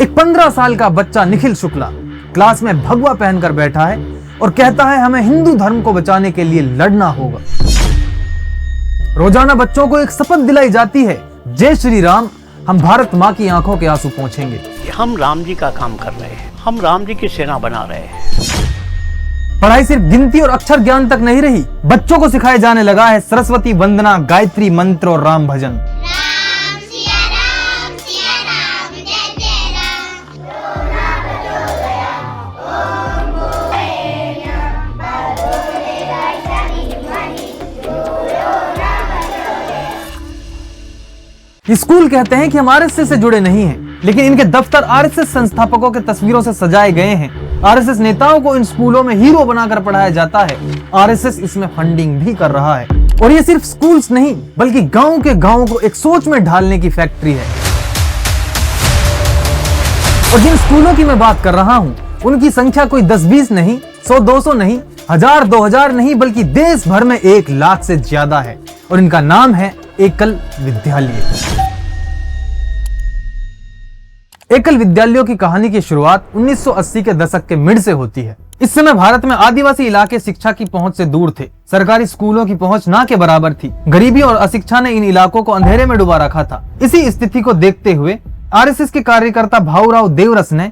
एक 15 साल का बच्चा निखिल शुक्ला क्लास में भगवा पहनकर बैठा है और कहता है हमें हिंदू धर्म को बचाने के लिए लड़ना होगा। रोजाना बच्चों को एक शपथ दिलाई जाती है, जय श्री राम, हम भारत माँ की आंखों के आंसू पोंछेंगे। हम राम जी का काम कर रहे हैं, हम राम जी की सेना बना रहे हैं। पढ़ाई सिर्फ गिनती और अक्षर ज्ञान तक नहीं रही, बच्चों को सिखाए जाने लगा है सरस्वती वंदना, गायत्री मंत्र और राम भजन। स्कूल कहते हैं कि हम आरएसएस से जुड़े नहीं हैं, लेकिन इनके दफ्तर आरएसएस संस्थापकों के तस्वीरों से सजाए गए हैं। आरएसएस नेताओं को इन स्कूलों में हीरो बनाकर पढ़ाया जाता है। आरएसएस इसमें फंडिंग भी कर रहा है। और ये सिर्फ स्कूल्स नहीं, बल्कि गांव के गांवों को एक सोच में ढालने की फैक्ट्री है। और जिन स्कूलों की मैं बात कर रहा हूं, उनकी संख्या कोई 10-20 नहीं, 100-200 नहीं, 1000-2000 नहीं, बल्कि देश भर में 1 लाख से ज्यादा है। और इनका नाम है एकल विद्यालय। एकल विद्यालयों की कहानी की शुरुआत 1980 के दशक के मिड से होती है। इस समय भारत में आदिवासी इलाके शिक्षा की पहुंच से दूर थे। सरकारी स्कूलों की पहुंच ना के बराबर थी। गरीबी और अशिक्षा ने इन इलाकों को अंधेरे में डुबा रखा था। इसी स्थिति को देखते हुए आरएसएस के कार्यकर्ता भाऊराव देवरस ने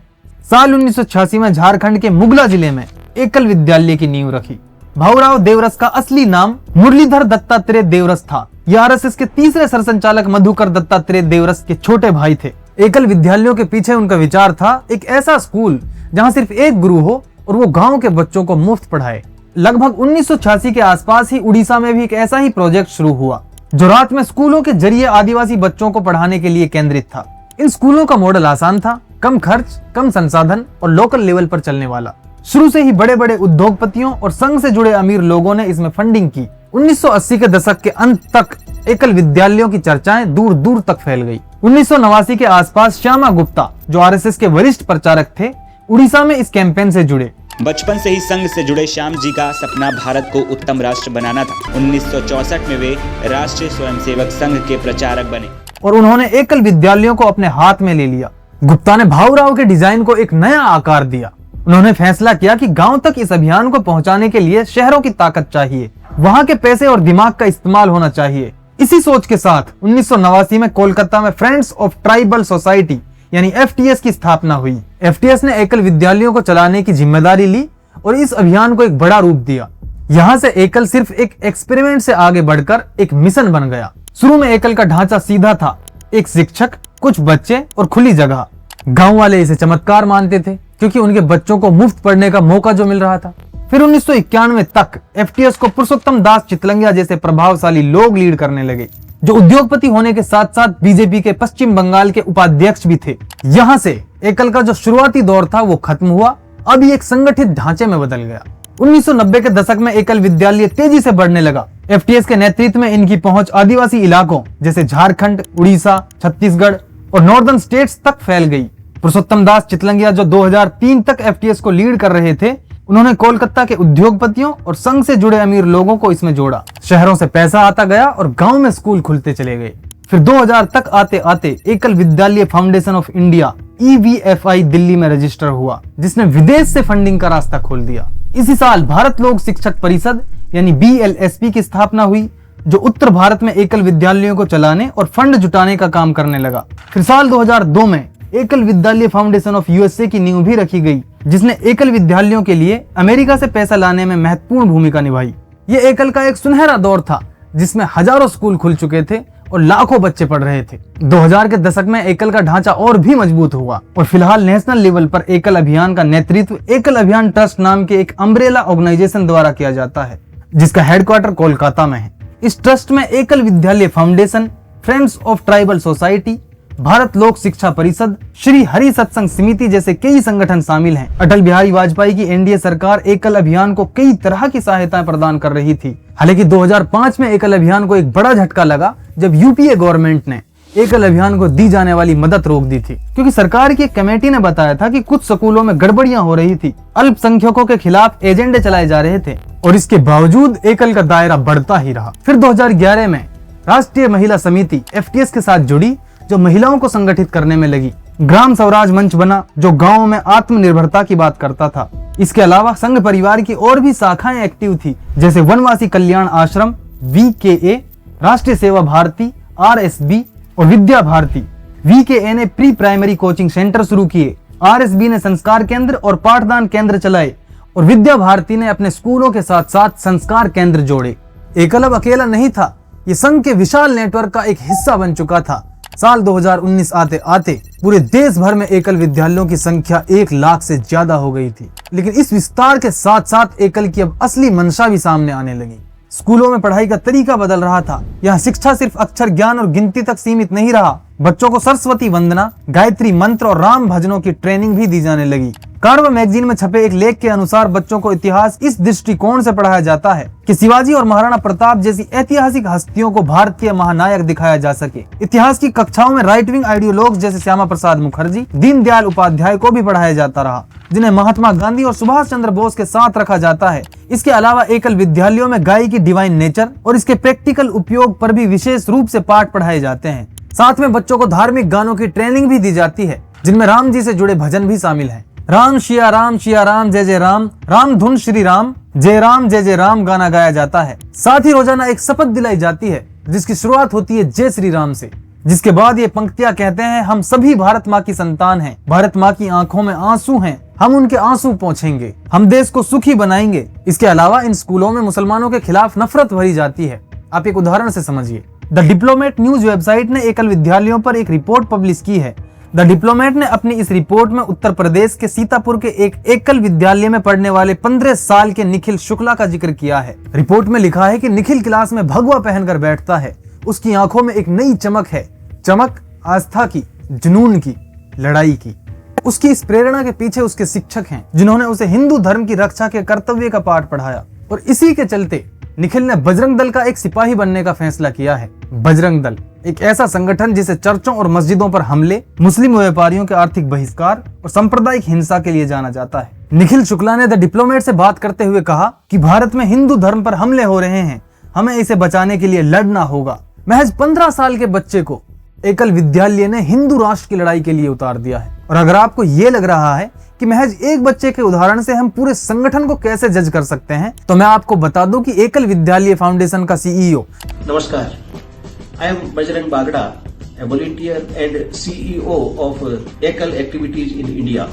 साल 1986 में झारखंड के मुगला जिले में एकल विद्यालय की नींव रखी। भाऊराव देवरस का असली नाम मुरलीधर दत्तात्रेय देवरस था। यह आरएसएस के तीसरे सरसंचालक मधुकर दत्तात्रेय देवरस के छोटे भाई थे। एकल विद्यालयों के पीछे उनका विचार था एक ऐसा स्कूल जहां सिर्फ एक गुरु हो और वो गांव के बच्चों को मुफ्त पढ़ाए। लगभग 1986 के आसपास ही उड़ीसा में भी एक ऐसा ही प्रोजेक्ट शुरू हुआ, जो रात में स्कूलों के जरिए आदिवासी बच्चों को पढ़ाने के लिए केंद्रित था। इन स्कूलों का मॉडल आसान था, कम खर्च, कम संसाधन और लोकल लेवल पर चलने वाला। शुरू से ही बड़े बड़े उद्योगपतियों और संघ से जुड़े अमीर लोगों ने इसमें फंडिंग की। 1980 के दशक के अंत तक एकल विद्यालयों की चर्चाएं दूर दूर तक फैल गई। 1989 के आसपास श्यामा गुप्ता, जो आरएसएस के वरिष्ठ प्रचारक थे, उड़ीसा में इस कैंपेन से जुड़े। बचपन से ही संघ से जुड़े श्याम जी का सपना भारत को उत्तम राष्ट्र बनाना था। 1964 में वे राष्ट्रीय स्वयंसेवक संघ के प्रचारक बने और उन्होंने एकल विद्यालयों को अपने हाथ में ले लिया। गुप्ता ने भाऊराव के डिजाइन को एक नया आकार दिया। उन्होंने फैसला किया कि गांव तक इस अभियान को पहुंचाने के लिए शहरों की ताकत चाहिए, वहां के पैसे और दिमाग का इस्तेमाल होना चाहिए। इसी सोच के साथ 1989 में कोलकाता में फ्रेंड्स ऑफ ट्राइबल सोसाइटी यानी एफटीएस की स्थापना हुई। एफटीएस ने एकल विद्यालयों को चलाने की जिम्मेदारी ली और इस अभियान को एक बड़ा रूप दिया। यहाँ से एकल सिर्फ एक एक्सपेरिमेंट से आगे बढ़कर एक मिशन बन गया। शुरू में एकल का ढांचा सीधा था, एक शिक्षक, कुछ बच्चे और खुली जगह। गांव वाले इसे चमत्कार मानते थे, क्योंकि उनके बच्चों को मुफ्त पढ़ने का मौका जो मिल रहा था। फिर 1991 तक एफटीएस को पुरुषोत्तम दास चितलंगिया जैसे प्रभावशाली लोग लीड करने लगे, जो उद्योगपति होने के साथ साथ बीजेपी के पश्चिम बंगाल के उपाध्यक्ष भी थे। यहाँ से एकल का जो शुरुआती दौर था वो खत्म हुआ। अब ये एक संगठित ढांचे में बदल गया। 1990 के दशक में एकल विद्यालय तेजी से बढ़ने लगा। एफटीएस के नेतृत्व में इनकी पहुंच आदिवासी इलाकों जैसे झारखंड, उड़ीसा, छत्तीसगढ़ और नॉर्दर्न स्टेट्स तक फैल गई। पुरुषोत्तम दास चितलंगिया, जो 2003 तक एफटीएस को लीड कर रहे थे, उन्होंने कोलकाता के उद्योगपतियों और संघ से जुड़े अमीर लोगों को इसमें जोड़ा। शहरों से पैसा आता गया और गांव में स्कूल खुलते चले गए। फिर 2000 तक आते आते एकल विद्यालय foundation of India EVFI Delhi में रजिस्टर हुआ, जिसने विदेश से फंडिंग का रास्ता खोल दिया। इसी साल भारत लोक शिक्षक परिषद यानी BLSP की स्थापना हुई, जो उत्तर भारत में एकल विद्यालयों को चलाने और फंड जुटाने का काम करने लगा। फिर साल 2002 में एकल विद्यालय फाउंडेशन ऑफ USA की नींव भी रखी गई, जिसने एकल विद्यालयों के लिए अमेरिका से पैसा लाने में महत्वपूर्ण भूमिका निभाई। ये एकल का एक सुनहरा दौर था, जिसमें हजारों स्कूल खुल चुके थे और लाखों बच्चे पढ़ रहे थे। 2000 के दशक में एकल का ढांचा और भी मजबूत हुआ और फिलहाल नेशनल लेवल पर एकल अभियान का नेतृत्व एकल अभियान ट्रस्ट नाम के एक अम्ब्रेला ऑर्गेनाइजेशन द्वारा किया जाता है, जिसका हेडक्वार्टर कोलकाता में है। इस ट्रस्ट में एकल विद्यालय foundation, friends of tribal society, Bharat लोक शिक्षा परिषद, श्री हरि सत्संग समिति जैसे कई संगठन शामिल हैं। अटल बिहारी वाजपेयी की एनडीए सरकार एकल अभियान को कई तरह की सहायताएं प्रदान कर रही थी। हालांकि 2005 में एकल अभियान को एक बड़ा झटका लगा, जब यूपीए गवर्नमेंट ने एकल अभियान को दी जाने वाली मदद रोक दी थी, क्योंकि सरकार की एक कमेटी ने बताया था कि कुछ स्कूलों में गड़बड़ियां हो रही थी, अल्पसंख्यकों के खिलाफ एजेंडे चलाए जा रहे थे और इसके बावजूद एकल का दायरा बढ़ता ही रहा। फिर 2011 में राष्ट्रीय महिला समिति FTS के साथ जुड़ी, जो महिलाओं को संगठित करने में लगी। ग्राम स्वराज मंच बना जो गाँव में आत्मनिर्भरता की बात करता था। इसके अलावा संघ परिवार की और भी शाखाएं एक्टिव थी, जैसे वनवासी कल्याण आश्रम, VKA, राष्ट्रीय सेवा भारती, RSB और विद्या भारती। VKA ने प्री प्राइमरी कोचिंग सेंटर शुरू किए, RSB ने संस्कार केंद्र और पाठदान केंद्र चलाए और विद्या भारती ने अपने स्कूलों के साथ साथ संस्कार केंद्र जोड़े। एकल अब अकेला नहीं था, ये संघ के विशाल नेटवर्क का एक हिस्सा बन चुका था। साल 2019 आते आते पूरे देश भर में एकल विद्यालयों की संख्या 1 लाख से ज्यादा हो गई थी। लेकिन इस विस्तार के साथ साथ एकल की अब असली मंशा भी सामने आने लगी। स्कूलों में पढ़ाई का तरीका बदल रहा था। यहाँ शिक्षा सिर्फ अक्षर ज्ञान और गिनती तक सीमित नहीं रहा, बच्चों को सरस्वती वंदना, गायत्री मंत्र और राम भजनों की ट्रेनिंग भी दी जाने लगी। कारवा मैगजीन में छपे एक लेख के अनुसार बच्चों को इतिहास इस दृष्टिकोण से पढ़ाया जाता है कि शिवाजी और महाराणा प्रताप जैसी ऐतिहासिक हस्तियों को भारतीय महानायक दिखाया जा सके। इतिहास की कक्षाओं में राइट विंग आइडियोलॉग्स जैसे श्यामा प्रसाद मुखर्जी, दीनदयाल उपाध्याय को भी पढ़ाया जाता रहा, जिन्हें महात्मा गांधी और सुभाष चंद्र बोस के साथ रखा जाता है। इसके अलावा एकल विद्यालयों में गाय की डिवाइन नेचर और इसके प्रैक्टिकल उपयोग पर भी विशेष रूप से पाठ पढ़ाए जाते हैं। साथ में बच्चों को धार्मिक गानों की ट्रेनिंग भी दी जाती है, जिनमें राम जी से जुड़े भजन भी शामिल हैं। राम शिया राम जय जय राम, राम धुन श्री राम जय राम गाना गाया जाता है। साथ ही रोजाना एक शपथ दिलाई जाती है जिसकी शुरुआत होती है जय श्री राम से, जिसके बाद ये पंक्तियां कहते हैं, हम सभी भारत माँ की संतान हैं, भारत माँ की आंखों में आंसू हैं, हम उनके आंसू पोंछेंगे, हम देश को सुखी बनाएंगे। इसके अलावा इन स्कूलों में मुसलमानों के खिलाफ नफरत भरी जाती है। आप एक उदाहरण से समझिए। द डिप्लोमेट न्यूज वेबसाइट ने एकल विद्यालयों पर एक रिपोर्ट पब्लिश की है। द डिप्लोमेट ने अपनी इस रिपोर्ट में उत्तर प्रदेश के सीतापुर के एक एकल विद्यालय में पढ़ने वाले 15 साल के निखिल शुक्ला का जिक्र किया है। रिपोर्ट में लिखा है कि निखिल क्लास में भगवा पहनकर बैठता है, उसकी आंखों में एक नई चमक है, चमक आस्था की, जुनून की, लड़ाई की। उसकी इस प्रेरणा के पीछे उसके शिक्षक हैं, जिन्होंने उसे हिंदू धर्म की रक्षा के कर्तव्य का पाठ पढ़ाया। और इसी के चलते निखिल ने बजरंग दल का एक सिपाही बनने का फैसला किया है। बजरंग दल एक ऐसा संगठन जिसे चर्चों और मस्जिदों पर हमले, मुस्लिम व्यापारियों के आर्थिक बहिष्कार और सांप्रदायिक हिंसा के लिए जाना जाता है। निखिल शुक्ला ने द डिप्लोमेट से बात करते हुए कहा कि भारत में हिंदू धर्म पर हमले हो रहे हैं, हमें इसे बचाने के लिए लड़ना होगा। महज 15 साल के बच्चे को एकल विद्यालय ने हिंदू राष्ट्र की लड़ाई के लिए उतार दिया है। और अगर आपको ये लग रहा है कि महज एक बच्चे के उदाहरण से हम पूरे संगठन को कैसे जज कर सकते हैं, तो मैं आपको बता दूं कि एकल विद्यालय फाउंडेशन का CEO। नमस्कार, I am Bajrang Bagda, a volunteer and CEO of एकल एक्टिविटीज इन इंडिया।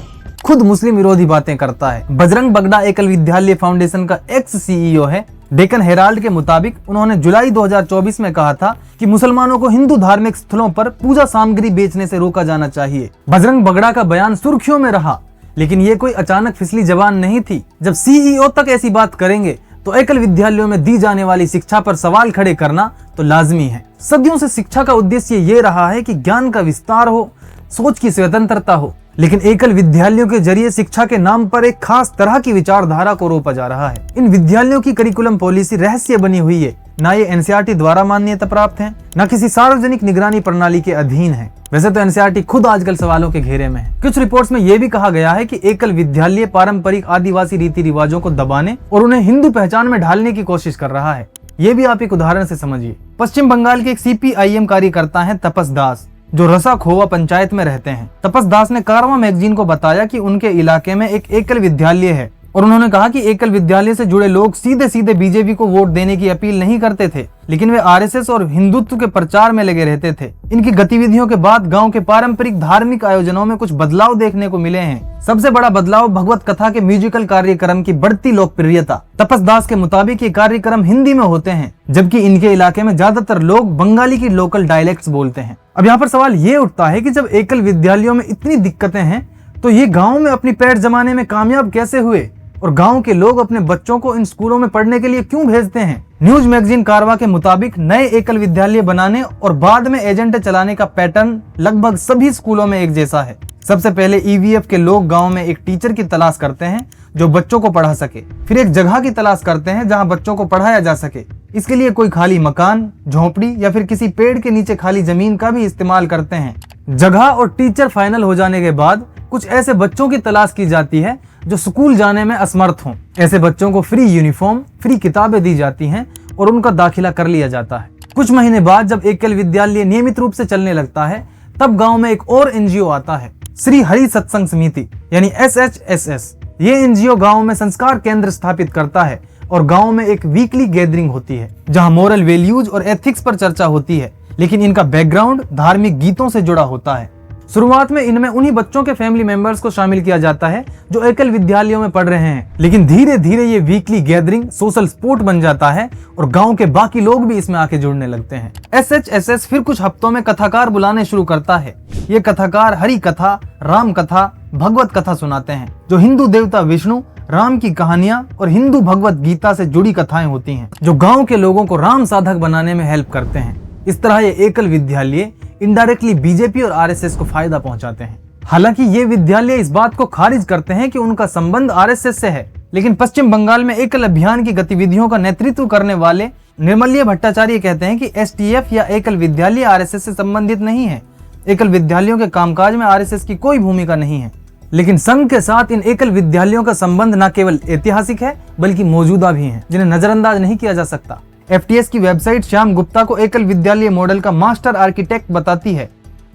खुद मुस्लिम विरोधी बातें करता है। बजरंग बगड़ा एकल विद्यालय फाउंडेशन का एक्स CEO है। डेकन हेराल्ड के मुताबिक उन्होंने जुलाई 2024 में कहा था कि मुसलमानों को हिंदू धार्मिक स्थलों पर पूजा सामग्री बेचने से रोका जाना चाहिए। बजरंग बगड़ा का बयान सुर्खियों में रहा, लेकिन ये कोई अचानक फिसली जबान नहीं थी। जब CEO तक ऐसी बात करेंगे तो एकल विद्यालयों में दी जाने वाली शिक्षा पर सवाल खड़े करना तो लाजमी है। सदियों से शिक्षा का उद्देश्य ये रहा है कि ज्ञान का विस्तार हो, सोच की स्वतंत्रता हो, लेकिन एकल विद्यालयों के जरिए शिक्षा के नाम पर एक खास तरह की विचारधारा को रोका जा रहा है। इन विद्यालयों की करिकुलम पॉलिसी रहस्य बनी हुई है, ना ये NCERT द्वारा मान्यता प्राप्त है, न किसी सार्वजनिक निगरानी प्रणाली के अधीन है। वैसे तो NCERT खुद आजकल सवालों के घेरे में है। कुछ रिपोर्ट्स में यह भी कहा गया है कि एकल विद्यालय पारंपरिक आदिवासी रीति रिवाजों को दबाने और उन्हें हिंदू पहचान में ढालने की कोशिश कर रहा है। ये भी आप एक उदाहरण से समझिए। पश्चिम बंगाल के एक CPIM कार्यकर्ता हैं तपस दास, जो रसा खोवा पंचायत में रहते हैं। तपस दास ने कारवा मैगजीन को बताया कि उनके इलाके में एक एकल विद्यालय है और उन्होंने कहा कि एकल विद्यालय से जुड़े लोग सीधे सीधे बीजेपी को वोट देने की अपील नहीं करते थे, लेकिन वे RSS और हिंदुत्व के प्रचार में लगे रहते थे। इनकी गतिविधियों के बाद गांव के पारंपरिक धार्मिक आयोजनों में कुछ बदलाव देखने को मिले हैं। सबसे बड़ा बदलाव भगवत कथा के म्यूजिकल कार्यक्रम की बढ़ती लोकप्रियता। तपस दास के मुताबिक ये कार्यक्रम हिंदी में होते हैं, जबकि इनके इलाके में ज्यादातर लोग बंगाली की लोकल डायलेक्ट्स बोलते हैं। अब यहाँ पर सवाल ये उठता है कि जब एकल विद्यालयों में इतनी दिक्कतें हैं, तो ये गाँव में अपनी पैठ जमाने में कामयाब कैसे हुए और गांव के लोग अपने बच्चों को इन स्कूलों में पढ़ने के लिए क्यों भेजते हैं? न्यूज मैगजीन कारवा के मुताबिक नए एकल विद्यालय बनाने और बाद में एजेंट चलाने का पैटर्न लगभग सभी स्कूलों में एक जैसा है। सबसे पहले EVF के लोग गांव में एक टीचर की तलाश करते हैं जो बच्चों को पढ़ा सके, फिर एक जगह की तलाश करते हैं जहां बच्चों को पढ़ाया जा सके। इसके लिए कोई खाली मकान, झोपड़ी या फिर किसी पेड़ के नीचे खाली जमीन का भी इस्तेमाल करते हैं। जगह और टीचर फाइनल हो जाने के बाद कुछ ऐसे बच्चों की तलाश की जाती है जो स्कूल जाने में असमर्थ हों। ऐसे बच्चों को फ्री यूनिफॉर्म, फ्री किताबें दी जाती हैं और उनका दाखिला कर लिया जाता है। कुछ महीने बाद जब एकल विद्यालय नियमित रूप से चलने लगता है, तब गांव में एक और एनजीओ आता है, श्री हरि सत्संग समिति यानी SHSS। ये एनजीओ गांव में संस्कार केंद्र स्थापित करता है और गांव में एक वीकली गैदरिंग होती है जहां मोरल वैल्यूज और एथिक्स पर चर्चा होती है, लेकिन इनका बैकग्राउंड धार्मिक गीतों से जुड़ा होता है। शुरुआत में इनमें उन्हीं बच्चों के फैमिली मेंबर्स को शामिल किया जाता है जो एकल विद्यालयों में पढ़ रहे हैं, लेकिन धीरे धीरे ये वीकली गैदरिंग सोशल स्पोर्ट बन जाता है और गांव के बाकी लोग भी इसमें आके जुड़ने लगते हैं। SHSS फिर कुछ हफ्तों में कथाकार बुलाने शुरू करता है। ये कथाकार हरि कथा, राम कथा, भगवत कथा सुनाते हैं जो हिंदू देवता विष्णु, राम की कहानियां और हिंदू भगवत गीता से जुड़ी कथाएं होती हैं जो गांव के लोगों को राम साधक बनाने में हेल्प करते हैं। इस तरह ये एकल विद्यालय इनडायरेक्टली बीजेपी और RSS को फायदा पहुंचाते हैं। हालांकि ये विद्यालय इस बात को खारिज करते हैं कि उनका संबंध RSS से है, लेकिन पश्चिम बंगाल में एकल अभियान की गतिविधियों का नेतृत्व करने वाले निर्मल्य भट्टाचार्य कहते हैं कि STF या एकल विद्यालय RSS से संबंधित नहीं है। एकल विद्यालयों के कामकाज में RSS की कोई भूमिका नहीं है, लेकिन संघ के साथ इन एकल विद्यालयों का संबंध न केवल ऐतिहासिक है बल्कि मौजूदा भी है, जिन्हें नजरअंदाज नहीं किया जा सकता। FTS की वेबसाइट श्याम गुप्ता को एकल विद्यालय मॉडल का मास्टर आर्किटेक्ट बताती है।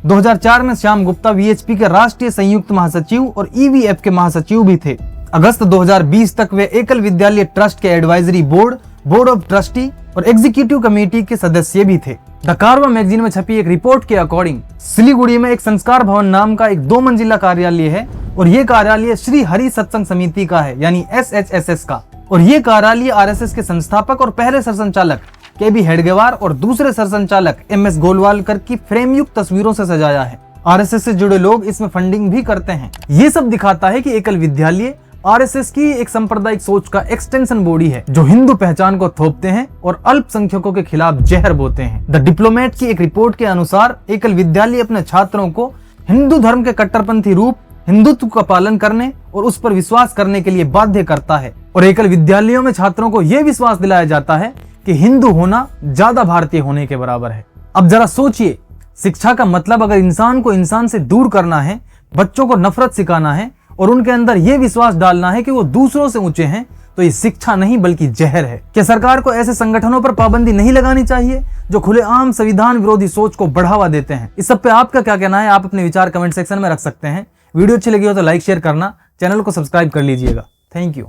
2004 में श्याम गुप्ता VHP के राष्ट्रीय संयुक्त महासचिव और EVF के महासचिव भी थे। अगस्त 2020 तक वे एकल विद्यालय ट्रस्ट के advisory board, board of trustee और एग्जीक्यूटिव कमेटी के सदस्य भी थे। द कारवा मैगजीन में छपी एक रिपोर्ट के अकॉर्डिंग सिलीगुड़ी में एक संस्कार भवन नाम का एक 2 मंजिला कार्यालय है और ये कार्यालय श्री हरि सत्संग समिति का है यानी SHSS का, और ये कार्यालय RSS के संस्थापक और पहले सरसंचालक KB हेडगेवार और दूसरे सरसंचालक MS गोलवालकर की फ्रेमयुक्त तस्वीरों से सजाया है। RSS से जुड़े लोग इसमें फंडिंग भी करते हैं। ये सब दिखाता है कि एकल विद्यालय RSS की एक सांप्रदायिक सोच का एक्सटेंशन बॉडी है जो हिंदू पहचान को थोपते हैं और अल्पसंख्यकों के खिलाफ जहर बोते हैं। द डिप्लोमेट की एक रिपोर्ट के अनुसार एकल विद्यालय अपने छात्रों को हिंदू धर्म के कट्टरपंथी रूप हिंदुत्व का पालन करने और उस पर विश्वास करने के लिए बाध्य करता है, और एकल विद्यालयों में छात्रों को यह विश्वास दिलाया जाता है कि हिंदू होना ज्यादा भारतीय होने के बराबर है। अब जरा सोचिए, शिक्षा का मतलब अगर इंसान को इंसान से दूर करना है, बच्चों को नफरत सिखाना है और उनके अंदर यह विश्वास डालना है कि वो दूसरों से ऊंचे हैं, तो ये शिक्षा नहीं बल्कि जहर है। क्या सरकार को ऐसे संगठनों पर पाबंदी नहीं लगानी चाहिए जो खुलेआम संविधान विरोधी सोच को बढ़ावा देते हैं? इस सब पे आपका क्या कहना है? आप अपने विचार कमेंट सेक्शन में रख सकते हैं। वीडियो अच्छी लगी हो तो लाइक शेयर करना, चैनल को सब्सक्राइब कर लीजिएगा। Thank you.